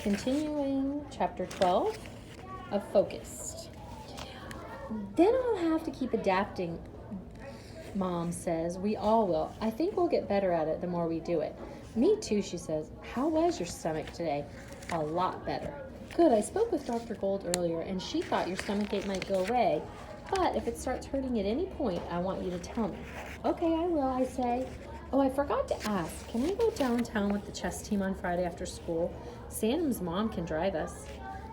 Continuing chapter 12 of Focused. Then I'll have to keep adapting, Mom says. We all will. I think we'll get better at it the more we do it. Me too, she says. How was your stomach today? A lot better. Good. I spoke with Dr. Gold earlier, and she thought your stomachache might go away. But if it starts hurting at any point, I want you to tell me. Okay, I will, I say. Oh, I forgot to ask. Can we go downtown with the chess team on Friday after school? Sam's mom can drive us.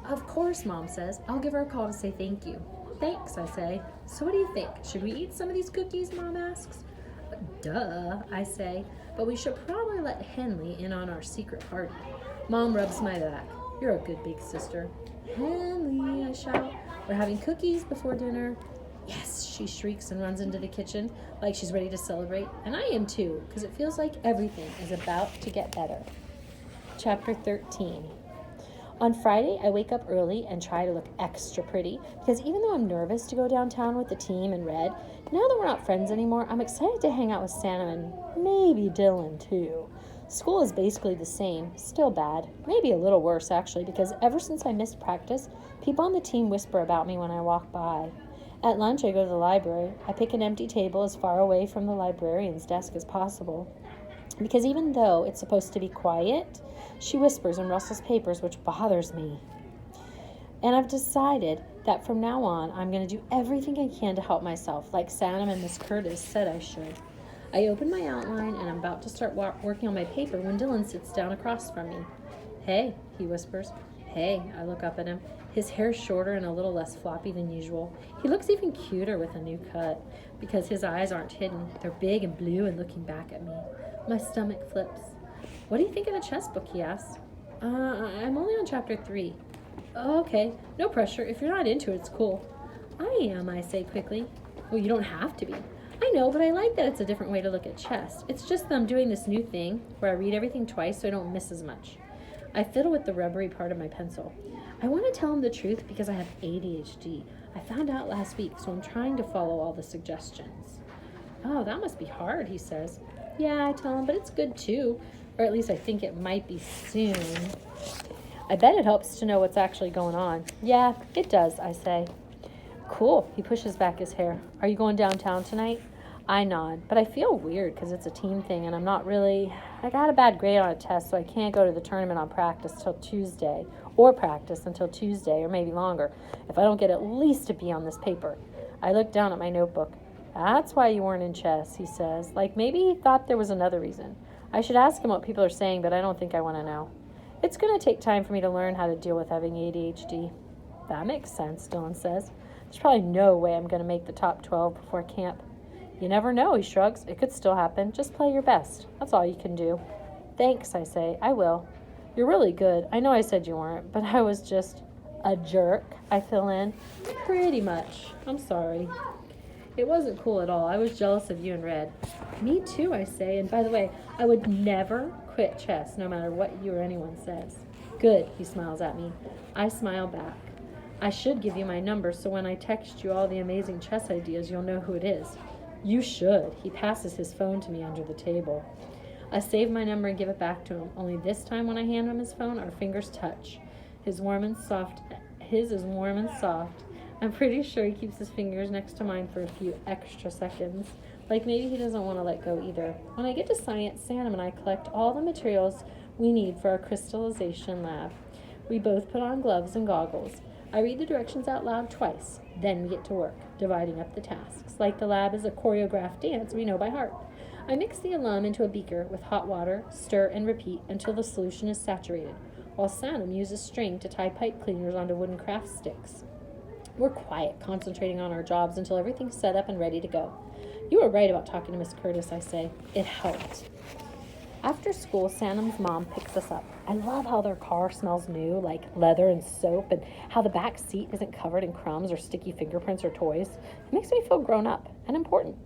Of course, Mom says. I'll give her a call to say thank you. Thanks, I say. So what do you think? Should we eat some of these cookies, Mom asks. Duh, I say. But we should probably let Henley in on our secret party. Mom rubs my back. You're a good big sister. Henley, I shout. We're having cookies before dinner. Yes, she shrieks and runs into the kitchen like she's ready to celebrate. And I am too, because it feels like everything is about to get better. Chapter 13. On Friday, I wake up early and try to look extra pretty because even though I'm nervous to go downtown with the team and Red, now that we're not friends anymore, I'm excited to hang out with Santa and maybe Dylan too. School is basically the same, still bad, maybe a little worse actually, because ever since I missed practice, people on the team whisper about me when I walk by. At lunch, I go to the library. I pick an empty table as far away from the librarian's desk as possible. Because even though it's supposed to be quiet, she whispers and rustles papers, which bothers me. And I've decided that from now on, I'm going to do everything I can to help myself, like Sam and Miss Curtis said I should. I open my outline, and I'm about to start working on my paper when Dylan sits down across from me. Hey, he whispers. Hey, I look up at him. His hair's shorter and a little less floppy than usual. He looks even cuter with a new cut, because his eyes aren't hidden. They're big and blue and looking back at me. My stomach flips. What do you think of the chess book, he asks. I'm only on chapter 3. Oh, okay, no pressure. If you're not into it, it's cool. I am, I say quickly. Well, you don't have to be. I know, but I like that it's a different way to look at chess. It's just that I'm doing this new thing where I read everything twice so I don't miss as much. I fiddle with the rubbery part of my pencil. I want to tell him the truth because I have ADHD. I found out last week, so I'm trying to follow all the suggestions. Oh, that must be hard, he says. Yeah, I tell him, but it's good too. Or at least I think it might be soon. I bet it helps to know what's actually going on. Yeah, it does, I say. Cool, he pushes back his hair. Are you going downtown tonight? I nod, but I feel weird because it's a team thing and I'm not really... I got a bad grade on a test, so I can't go to the tournament on practice till Tuesday, or practice until Tuesday, or maybe longer, if I don't get at least a B on this paper. I look down at my notebook. That's why you weren't in chess, he says. Like maybe he thought there was another reason. I should ask him what people are saying, but I don't think I want to know. It's going to take time for me to learn how to deal with having ADHD. That makes sense, Dylan says. There's probably no way I'm going to make the top 12 before camp. You never know, he shrugs. It could still happen. Just play your best. That's all you can do. Thanks, I say. I will. You're really good. I know I said you weren't, but I was just a jerk, I fill in. Pretty much. I'm sorry. It wasn't cool at all. I was jealous of you and Red. Me too, I say. And by the way, I would never quit chess, no matter what you or anyone says. Good, he smiles at me. I smile back. I should give you my number so when I text you all the amazing chess ideas, you'll know who it is. You should. He passes his phone to me under the table. I save my number and give it back to him. Only this time when I hand him his phone, our fingers touch. His is warm and soft. I'm pretty sure he keeps his fingers next to mine for a few extra seconds. Like maybe he doesn't want to let go either. When I get to science, Sam and I collect all the materials we need for our crystallization lab. We both put on gloves and goggles. I read the directions out loud twice. Then we get to work, dividing up the tasks. Like the lab is a choreographed dance we know by heart. I mix the alum into a beaker with hot water, stir and repeat until the solution is saturated, while Sanam uses string to tie pipe cleaners onto wooden craft sticks. We're quiet, concentrating on our jobs until everything's set up and ready to go. You were right about talking to Miss Curtis, I say. It helped. After school, Sanam's mom picks us up. I love how their car smells new, like leather and soap, and how the back seat isn't covered in crumbs or sticky fingerprints or toys. It makes me feel grown up and important.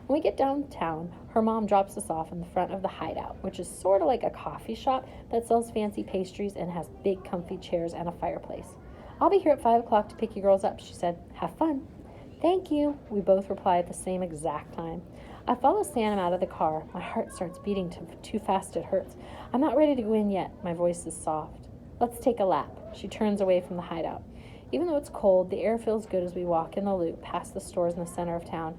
When we get downtown, her mom drops us off in the front of the Hideout, which is sort of like a coffee shop that sells fancy pastries and has big comfy chairs and a fireplace. I'll be here at 5 o'clock to pick you girls up, she said. Have fun. Thank you, we both reply at the same exact time. I follow Sanam out of the car. My heart starts beating too fast it hurts. I'm not ready to go in yet. My voice is soft. Let's take a lap. She turns away from the hideout. Even though it's cold, the air feels good as we walk in the loop past the stores in the center of town.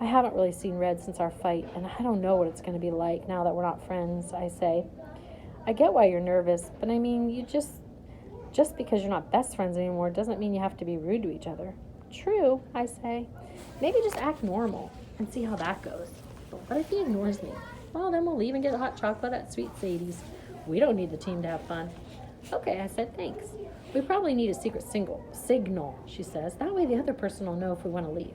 I haven't really seen Red since our fight, and I don't know what it's going to be like now that we're not friends, I say. I get why you're nervous, but I mean, you just because you're not best friends anymore doesn't mean you have to be rude to each other. True, I say. Maybe just act normal and see how that goes. But what if he ignores me? Well, then we'll leave and get hot chocolate at Sweet Sadie's. We don't need the team to have fun. Okay, I said, thanks. We probably need a secret signal, she says. That way the other person will know if we want to leave.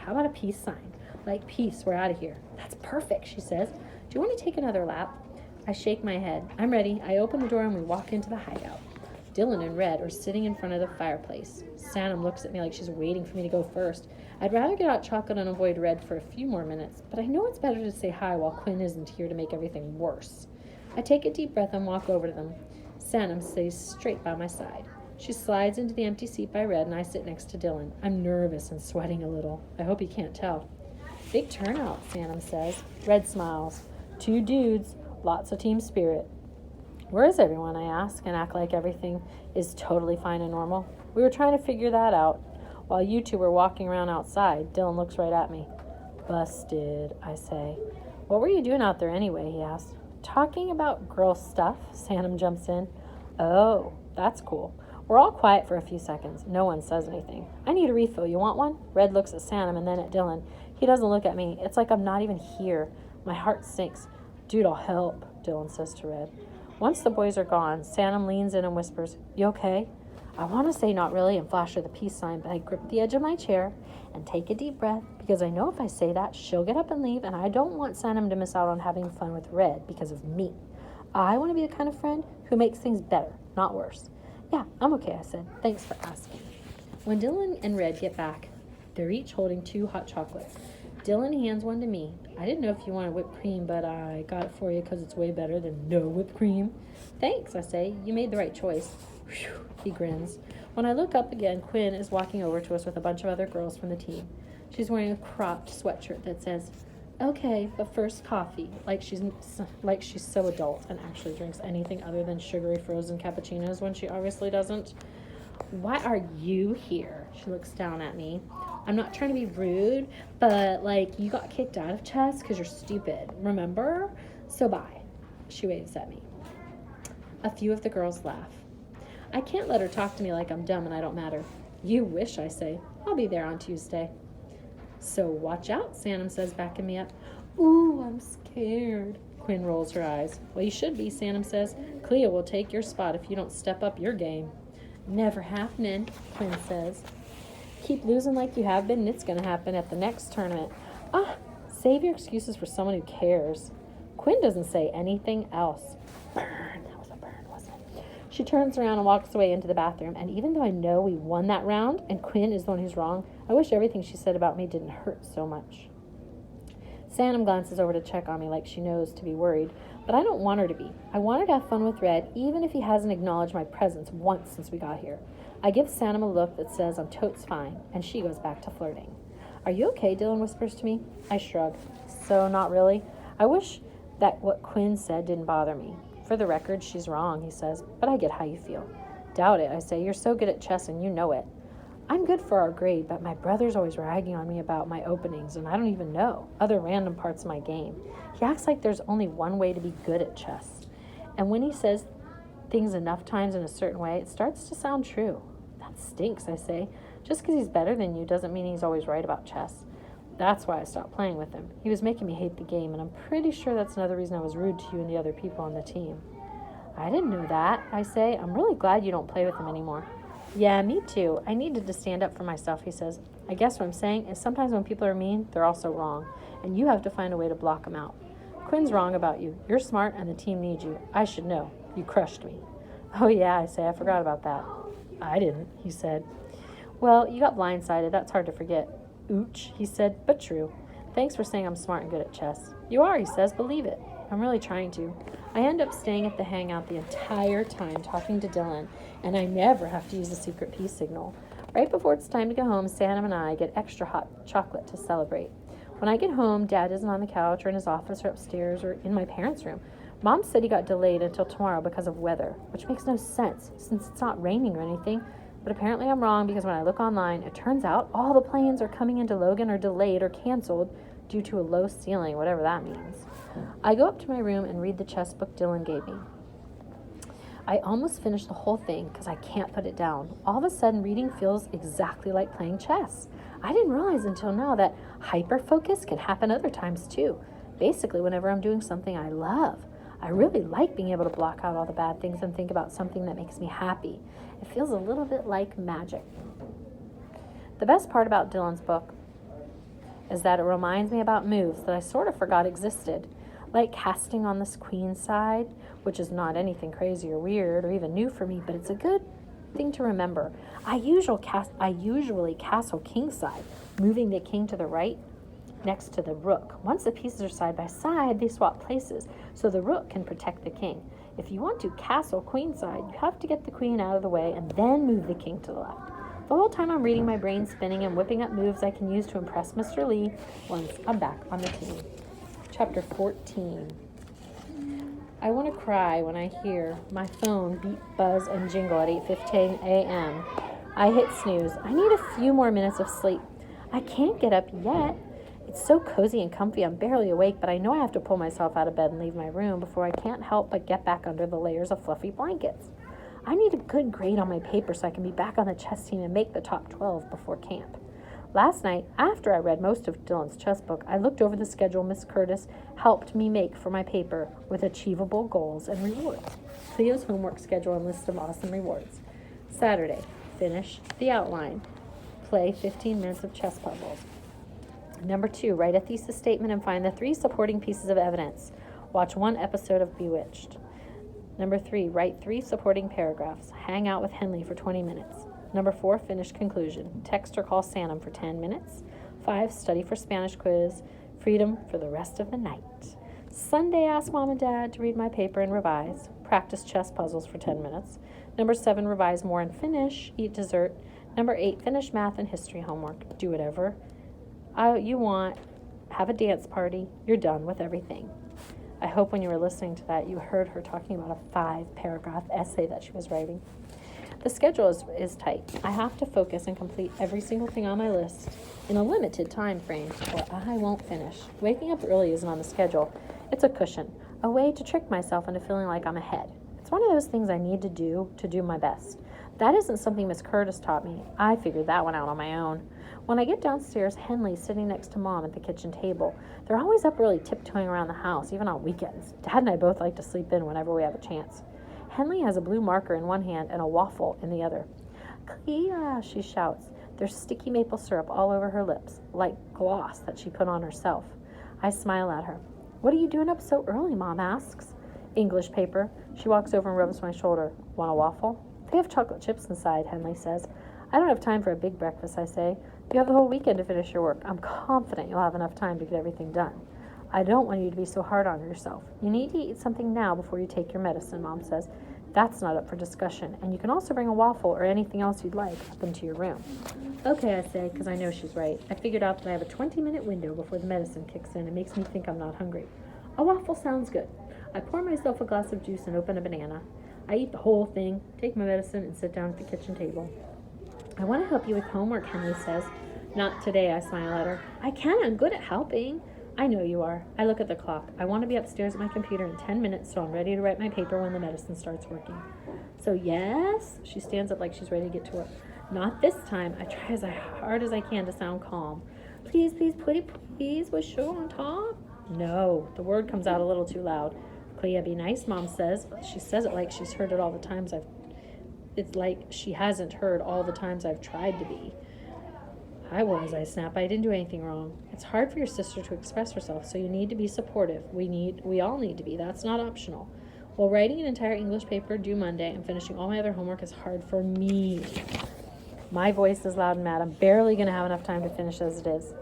How about a peace sign? Like, peace, we're out of here. That's perfect, she says. Do you want to take another lap? I shake my head. I'm ready. I open the door and we walk into the hideout. Dylan and Red are sitting in front of the fireplace. Sanam looks at me like she's waiting for me to go first. I'd rather get hot chocolate and avoid Red for a few more minutes, but I know it's better to say hi while Quinn isn't here to make everything worse. I take a deep breath and walk over to them. Sanam stays straight by my side. She slides into the empty seat by Red, and I sit next to Dylan. I'm nervous and sweating a little. I hope he can't tell. Big turnout, Sanam says. Red smiles. 2 dudes, lots of team spirit. Where is everyone, I ask, and act like everything is totally fine and normal. We were trying to figure that out. While you two were walking around outside, Dylan looks right at me. Busted, I say. What were you doing out there anyway, he asks. Talking about girl stuff, Sanam jumps in. Oh, that's cool. We're all quiet for a few seconds. No one says anything. I need a refill. You want one? Red looks at Sanam and then at Dylan. He doesn't look at me. It's like I'm not even here. My heart sinks. Dude, I'll help, Dylan says to Red. Once the boys are gone, Sanam leans in and whispers, You okay? I want to say not really and flash her the peace sign, but I grip the edge of my chair and take a deep breath because I know if I say that, she'll get up and leave, and I don't want Sanam to miss out on having fun with Red because of me. I want to be the kind of friend who makes things better, not worse. Yeah, I'm okay, I said. Thanks for asking. When Dylan and Red get back, they're each holding 2 hot chocolates. Dylan hands one to me. I didn't know if you wanted whipped cream, but I got it for you because it's way better than no whipped cream. Thanks, I say. You made the right choice. Whew, he grins. When I look up again, Quinn is walking over to us with a bunch of other girls from the team. She's wearing a cropped sweatshirt that says, Okay, but first coffee, like she's so adult and actually drinks anything other than sugary frozen cappuccinos when she obviously doesn't. Why are you here? She looks down at me. I'm not trying to be rude, but you got kicked out of chess because you're stupid, remember? So bye. She waves at me. A few of the girls laugh. I can't let her talk to me like I'm dumb and I don't matter. You wish, I say. I'll be there on Tuesday. So watch out, Sanam says, backing me up. Ooh, I'm scared. Quinn rolls her eyes. Well, you should be, Sanam says. Clea will take your spot if you don't step up your game. Never happening, Quinn says. Keep losing like you have been, and it's going to happen at the next tournament. Save your excuses for someone who cares. Quinn doesn't say anything else. Burn. That was a burn, wasn't it? She turns around and walks away into the bathroom, and even though I know we won that round and Quinn is the one who's wrong, I wish everything she said about me didn't hurt so much. Sanam glances over to check on me like she knows to be worried, but I don't want her to be. I want her to have fun with Red, even if he hasn't acknowledged my presence once since we got here. I give Sanam a look that says I'm totes fine, and she goes back to flirting. Are you okay? Dylan whispers to me. I shrug. So, not really. I wish that what Quinn said didn't bother me. For the record, she's wrong, he says, but I get how you feel. Doubt it, I say. You're so good at chess and you know it. I'm good for our grade, but my brother's always ragging on me about my openings, and I don't even know other random parts of my game. He acts like there's only one way to be good at chess. And when he says things enough times in a certain way, it starts to sound true. That stinks, I say. Just because he's better than you doesn't mean he's always right about chess. That's why I stopped playing with him. He was making me hate the game, and I'm pretty sure that's another reason I was rude to you and the other people on the team. I didn't know that, I say. I'm really glad you don't play with him anymore. Yeah, me too. I needed to stand up for myself, he says. I guess what I'm saying is sometimes when people are mean, they're also wrong, and you have to find a way to block them out. Quinn's wrong about you. You're smart, and the team needs you. I should know. You crushed me. Oh, yeah, I say. I forgot about that. I didn't, he said. Well, you got blindsided. That's hard to forget. Ooch, he said, but true. Thanks for saying I'm smart and good at chess. You are, he says. Believe it. I'm really trying to. I end up staying at the hangout the entire time talking to Dylan, and I never have to use a secret peace signal. Right before it's time to go home, Sanam and I get extra hot chocolate to celebrate. When I get home, Dad isn't on the couch or in his office or upstairs or in my parents' room. Mom said he got delayed until tomorrow because of weather, which makes no sense since it's not raining or anything. But apparently I'm wrong because when I look online, it turns out all the planes are coming into Logan are delayed or canceled due to a low ceiling, whatever that means. I go up to my room and read the chess book Dylan gave me. I almost finished the whole thing because I can't put it down. All of a sudden, reading feels exactly like playing chess. I didn't realize until now that hyper-focus can happen other times too. Basically, whenever I'm doing something I love. I really like being able to block out all the bad things and think about something that makes me happy. It feels a little bit like magic. The best part about Dylan's book is that it reminds me about moves that I sort of forgot existed, like casting on this queen side, which is not anything crazy or weird or even new for me, but it's a good thing to remember. I usually castle king side, moving the king to the right next to the rook. Once the pieces are side by side, they swap places, so the rook can protect the king. If you want to castle queen side, you have to get the queen out of the way and then move the king to the left. The whole time I'm reading, my brain spinning and whipping up moves I can use to impress Mr. Lee once I'm back on the team. Chapter 14. I want to cry when I hear my phone beep, buzz, and jingle at 8:15 a.m. I hit snooze. I need a few more minutes of sleep. I can't get up yet. It's so cozy and comfy, I'm barely awake, but I know I have to pull myself out of bed and leave my room before I can't help but get back under the layers of fluffy blankets. I need a good grade on my paper so I can be back on the chess team and make the top 12 before camp. Last night, after I read most of Dylan's chess book, I looked over the schedule Miss Curtis helped me make for my paper with achievable goals and rewards. Cleo's homework schedule and list of awesome rewards. Saturday, finish the outline. Play 15 minutes of chess puzzles. Number 2, write a thesis statement and find the 3 supporting pieces of evidence. Watch 1 episode of Bewitched. Number 3, write 3 supporting paragraphs. Hang out with Henley for 20 minutes. Number 4, finish conclusion. Text or call Santam for 10 minutes. 5, study for Spanish quiz. Freedom for the rest of the night. Sunday, ask Mom and Dad to read my paper and revise. Practice chess puzzles for 10 minutes. Number 7, revise more and finish. Eat dessert. Number 8, finish math and history homework. Do whatever you want. Have a dance party. You're done with everything. I hope when you were listening to that, you heard her talking about a 5-paragraph essay that she was writing. The schedule is tight. I have to focus and complete every single thing on my list in a limited time frame, or I won't finish. Waking up early isn't on the schedule. It's a cushion, a way to trick myself into feeling like I'm ahead. It's one of those things I need to do my best. That isn't something Miss Curtis taught me. I figured that one out on my own. When I get downstairs, Henley's sitting next to Mom at the kitchen table. They're always up early tiptoeing around the house, even on weekends. Dad and I both like to sleep in whenever we have a chance. Henley has a blue marker in one hand and a waffle in the other. "Clea," she shouts. There's sticky maple syrup all over her lips, like gloss that she put on herself. I smile at her. "What are you doing up so early?" Mom asks. "English paper." She walks over and rubs my shoulder. "Want a waffle?" "They have chocolate chips inside," Henley says. "I don't have time for a big breakfast," I say. "You have the whole weekend to finish your work. I'm confident you'll have enough time to get everything done." "I don't want you to be so hard on yourself. You need to eat something now before you take your medicine," Mom says. "That's not up for discussion, and you can also bring a waffle or anything else you'd like up into your room." "Okay," I say, because I know she's right. I figured out that I have a 20-minute window before the medicine kicks in and makes me think I'm not hungry. A waffle sounds good. I pour myself a glass of juice and open a banana. I eat the whole thing, take my medicine, and sit down at the kitchen table. "I want to help you with homework," Henley says. "Not today," I smile at her. "I can. I'm good at helping." "I know you are." I look at the clock. I want to be upstairs at my computer in 10 minutes, so I'm ready to write my paper when the medicine starts working. "So yes?" She stands up like she's ready to get to work. "Not this time." I try as hard as I can to sound calm. "Please, please, pretty please, with sugar on top?" "No." The word comes out a little too loud. "Clea, be nice," Mom says. She says it like she's heard it all the times It's like she hasn't heard all the times I've tried to be. "I snap. "I didn't do anything wrong. It's hard for your sister to express herself, so you need to be supportive. We all need to be. That's not optional. While writing an entire English paper due Monday and finishing all my other homework is hard for me." My voice is loud and mad. I'm barely going to have enough time to finish as it is.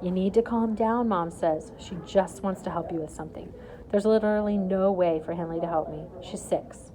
"You need to calm down," Mom says. She just wants to help you with something. There's literally no way for Henley to help me. She's 6.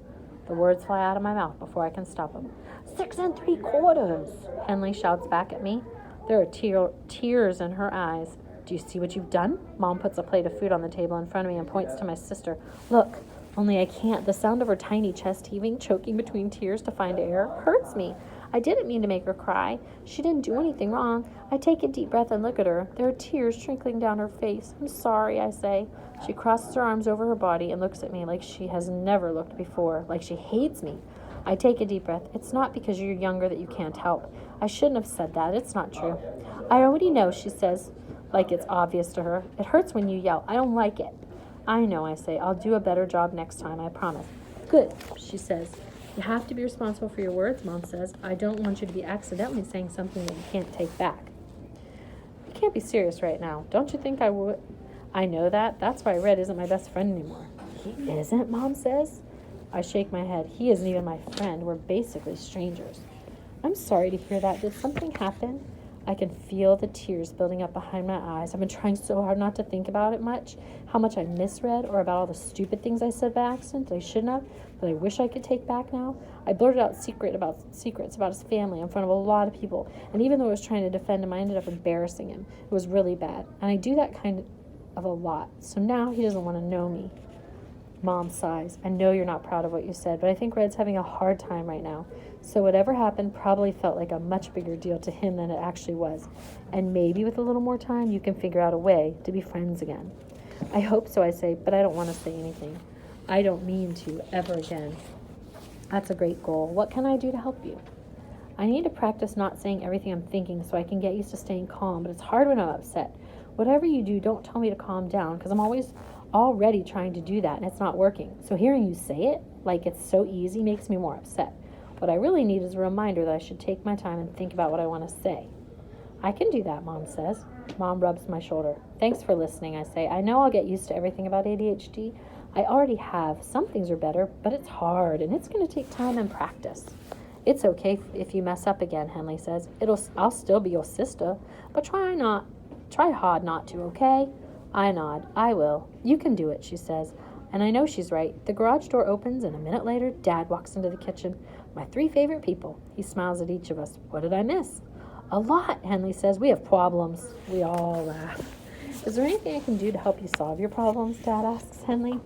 The words fly out of my mouth before I can stop them. 6 3/4. Henley shouts back at me. There are tears in her eyes. Do you see what you've done? Mom puts a plate of food on the table in front of me and points to my sister. Look, only I can't. The sound of her tiny chest heaving, choking between tears to find air, hurts me. I didn't mean to make her cry. She didn't do anything wrong. I take a deep breath and look at her. There are tears trickling down her face. I'm sorry, I say. She crosses her arms over her body and looks at me like she has never looked before, like she hates me. I take a deep breath. It's not because you're younger that you can't help. I shouldn't have said that. It's not true. I already know, she says, like it's obvious to her. It hurts when you yell. I don't like it. I know, I say. I'll do a better job next time, I promise. Good, she says. You have to be responsible for your words, Mom says. I don't want you to be accidentally saying something that you can't take back. You can't be serious right now. Don't you think I would? I know that. That's why Red isn't my best friend anymore. He isn't, Mom says. I shake my head. He isn't even my friend. We're basically strangers. I'm sorry to hear that. Did something happen? I can feel the tears building up behind my eyes. I've been trying so hard not to think about it much, how much I misread, or about all the stupid things I said by accident that I shouldn't have, that I wish I could take back now. I blurted out secrets about his family in front of a lot of people, and even though I was trying to defend him, I ended up embarrassing him. It was really bad, and I do that kind of a lot, so now he doesn't want to know me. Mom sighs. I know you're not proud of what you said, but I think Red's having a hard time right now. So whatever happened probably felt like a much bigger deal to him than it actually was. And maybe with a little more time, you can figure out a way to be friends again. I hope so, I say, but I don't want to say anything. I don't mean to ever again. That's a great goal. What can I do to help you? I need to practice not saying everything I'm thinking so I can get used to staying calm, but it's hard when I'm upset. Whatever you do, don't tell me to calm down, because I'm already trying to do that and it's not working. So hearing you say it like it's so easy makes me more upset. What I really need is a reminder that I should take my time and think about what I want to say. I can do that, Mom says. Mom rubs my shoulder. Thanks for listening, I say. I know I'll get used to everything about ADHD. I already have. Some things are better, but it's hard and it's going to take time and practice. It's okay if you mess up again, Henley says. I'll still be your sister, but try hard not to, okay? I nod. I will. You can do it, she says. And I know she's right. The garage door opens, and a minute later, Dad walks into the kitchen. My 3 favorite people. He smiles at each of us. What did I miss? A lot, Henley says. We have problems. We all laugh. Is there anything I can do to help you solve your problems, Dad asks Henley.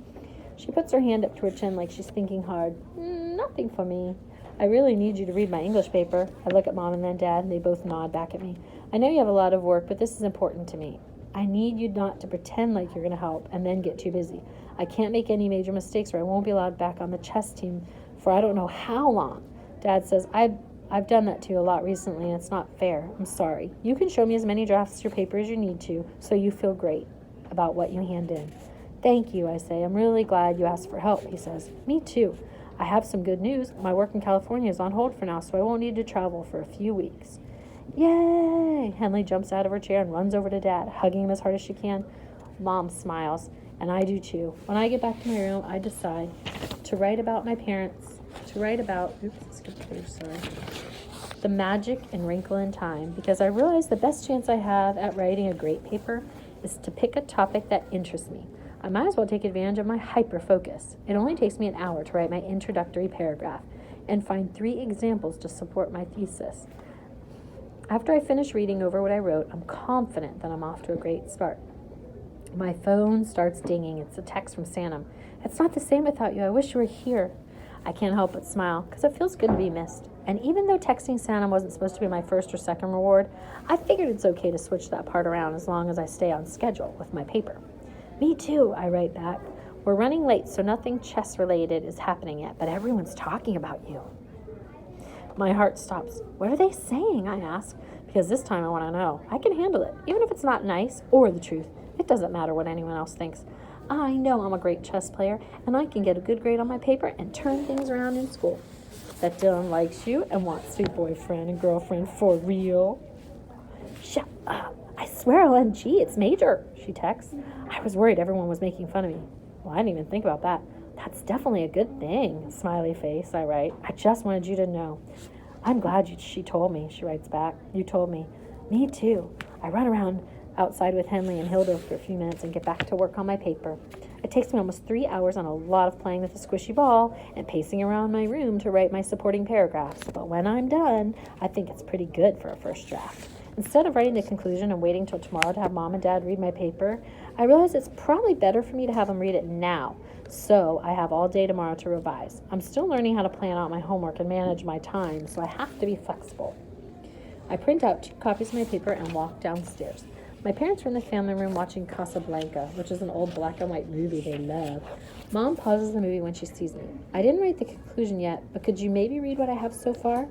She puts her hand up to her chin like she's thinking hard. Nothing for me. I really need you to read my English paper. I look at Mom and then Dad, and they both nod back at me. I know you have a lot of work, but this is important to me. I need you not to pretend like you're going to help and then get too busy. I can't make any major mistakes or I won't be allowed back on the chess team for I don't know how long. Dad says, I've done that to you a lot recently and it's not fair. I'm sorry. You can show me as many drafts of your paper as you need to so you feel great about what you hand in. Thank you, I say. I'm really glad you asked for help, he says. Me too. I have some good news. My work in California is on hold for now, so I won't need to travel for a few weeks. Yay! Henley jumps out of her chair and runs over to Dad, hugging him as hard as she can. Mom smiles, and I do too. When I get back to my room, I decide to write about my parents, the magic and wrinkle in time, because I realize the best chance I have at writing a great paper is to pick a topic that interests me. I might as well take advantage of my hyper-focus. It only takes me an hour to write my introductory paragraph and find 3 examples to support my thesis. After I finish reading over what I wrote, I'm confident that I'm off to a great start. My phone starts dinging. It's a text from Sanam. It's not the same without you. I wish you were here. I can't help but smile because it feels good to be missed. And even though texting Sanam wasn't supposed to be my first or second reward, I figured it's okay to switch that part around as long as I stay on schedule with my paper. Me too, I write back. We're running late, so nothing chess-related is happening yet, but everyone's talking about you. My heart stops. What are they saying? I ask, because this time I want to know. I can handle it, even if it's not nice or the truth. It doesn't matter what anyone else thinks. I know I'm a great chess player, and I can get a good grade on my paper and turn things around in school. That Dylan likes you and wants to be boyfriend and girlfriend for real. Shut up. I swear, OMG, it's major, she texts. I was worried everyone was making fun of me. Well, I didn't even think about that. That's definitely a good thing, smiley face, I write. I just wanted you to know. I'm glad she told me, she writes back. You told me. Me too. I run around outside with Henley and Hilda for a few minutes and get back to work on my paper. It takes me almost 3 hours on a lot of playing with a squishy ball and pacing around my room to write my supporting paragraphs. But when I'm done, I think it's pretty good for a first draft. Instead of writing the conclusion and waiting till tomorrow to have Mom and Dad read my paper, I realize it's probably better for me to have them read it now, so I have all day tomorrow to revise. I'm still learning how to plan out my homework and manage my time, so I have to be flexible. I print out 2 copies of my paper and walk downstairs. My parents are in the family room watching Casablanca, which is an old black and white movie they love. Mom pauses the movie when she sees me. I didn't write the conclusion yet, but could you maybe read what I have so far?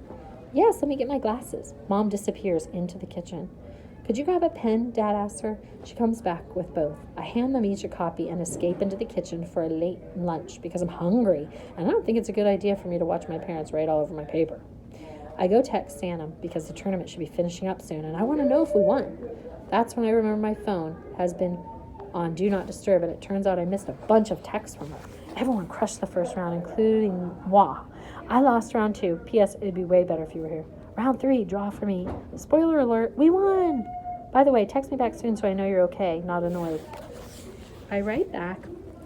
Yes, let me get my glasses. Mom disappears into the kitchen. Could you grab a pen? Dad asks her. She comes back with both. I hand them each a copy and escape into the kitchen for a late lunch because I'm hungry, and I don't think it's a good idea for me to watch my parents write all over my paper. I go text Sanam because the tournament should be finishing up soon, and I want to know if we won. That's when I remember my phone has been on Do Not Disturb, and it turns out I missed a bunch of texts from her. Everyone crushed the first round, including moi. I lost round 2. P.S. It'd be way better if you were here. Round 3, draw for me. Spoiler alert, we won! By the way, text me back soon so I know you're okay, not annoyed. I write back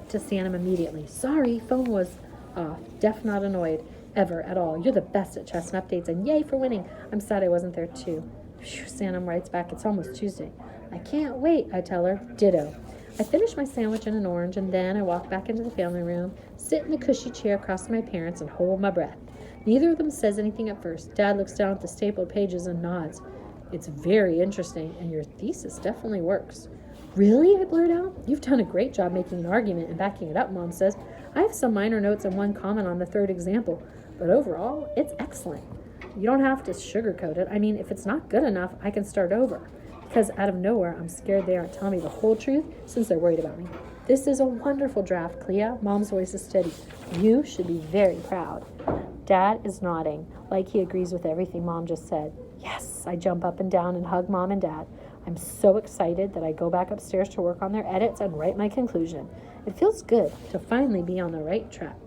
to Sanam immediately. Sorry, phone was off. Def not annoyed. Ever at all. You're the best at chess and updates, and yay for winning. I'm sad I wasn't there too. Phew, Sanam writes back, it's almost Tuesday. I can't wait, I tell her. Ditto. I finish my sandwich and an orange, and then I walk back into the family room, sit in the cushy chair across from my parents, and hold my breath. Neither of them says anything at first. Dad looks down at the stapled pages and nods. It's very interesting, and your thesis definitely works. Really? I blurt out. You've done a great job making an argument and backing it up, Mom says. I have some minor notes and one comment on the 3rd example, but overall, it's excellent. You don't have to sugarcoat it. I mean, if it's not good enough, I can start over. Because out of nowhere, I'm scared they aren't telling me the whole truth since they're worried about me. This is a wonderful draft, Clea. Mom's voice is steady. You should be very proud. Dad is nodding, like he agrees with everything Mom just said. Yes, I jump up and down and hug Mom and Dad. I'm so excited that I go back upstairs to work on their edits and write my conclusion. It feels good to finally be on the right track.